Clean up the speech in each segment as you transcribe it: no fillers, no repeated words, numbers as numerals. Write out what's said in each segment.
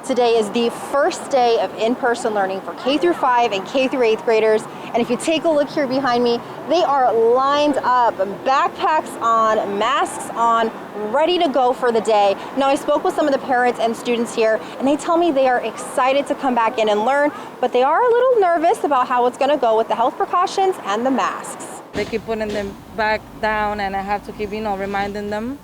Today is the first day of in-person learning for K-5 and K-8th graders. And if you take a look here behind me, they are lined up, backpacks on, masks on, ready to go for the day. Now, I spoke with some of the parents and students here, and they tell me they are excited to come back in and learn, but they are a little nervous about how it's going to go with the health precautions and the masks. They keep putting them back down, and I have to keep, reminding them.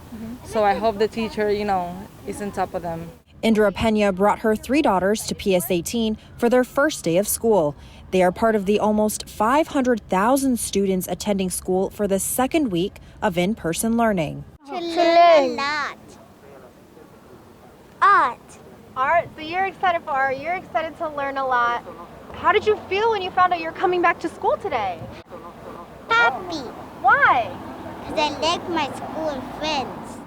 So I hope the teacher, is on top of them. Indhira Peña brought her 3 daughters to PS18 for their first day of school. They are part of the almost 500,000 students attending school for the second week of in-person learning. To learn a lot. Art. Art? So you're excited for art. You're excited to learn a lot. How did you feel when you found out you're coming back to school today? Happy. Why? Because I like my school and friends.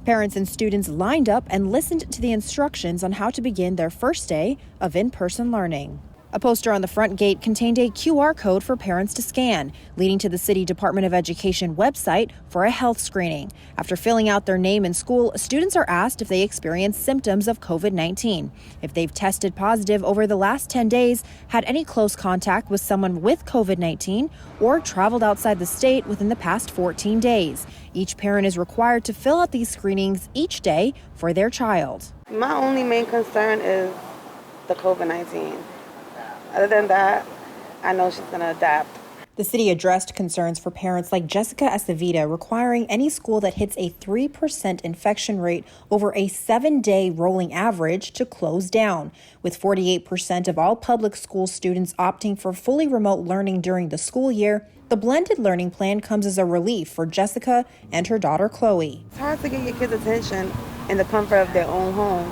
Parents and students lined up and listened to the instructions on how to begin their first day of in-person learning. A poster on the front gate contained a QR code for parents to scan, leading to the City Department of Education website for a health screening. After filling out their name and school, students are asked if they experience symptoms of COVID-19, if they've tested positive over the last 10 days, had any close contact with someone with COVID-19, or traveled outside the state within the past 14 days. Each parent is required to fill out these screenings each day for their child. My only main concern is the COVID-19. Other than that, I know she's going to adapt. The city addressed concerns for parents like Jessica Aceveda, requiring any school that hits a 3% infection rate over a 7-day rolling average to close down. With 48% of all public school students opting for fully remote learning during the school year, the blended learning plan comes as a relief for Jessica and her daughter Chloe. It's hard to get your kids' attention in the comfort of their own home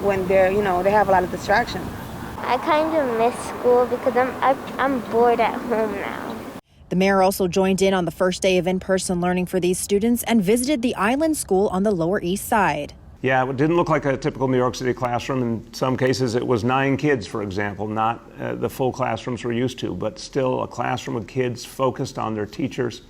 when they're, they have a lot of distractions. I kind of miss school because I'm bored at home now. The mayor also joined in on the first day of in-person learning for these students and visited the Island School on the Lower East Side. Yeah, it didn't look like a typical New York City classroom. In some cases, it was 9 kids, for example, not the full classrooms we're used to, but still a classroom with kids focused on their teachers,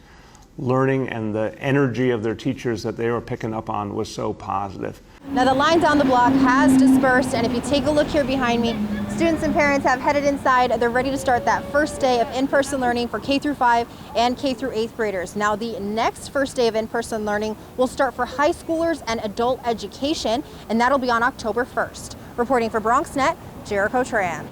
learning, and the energy of their teachers that they were picking up on was so positive. Now the line down the block has dispersed, and if you take a look here behind me, students and parents have headed inside. They're ready to start that first day of in-person learning for K-5 and K-8th graders. Now the next first day of in-person learning will start for high schoolers and adult education, and that'll be on October 1st. Reporting for Bronxnet, Jericho Tran.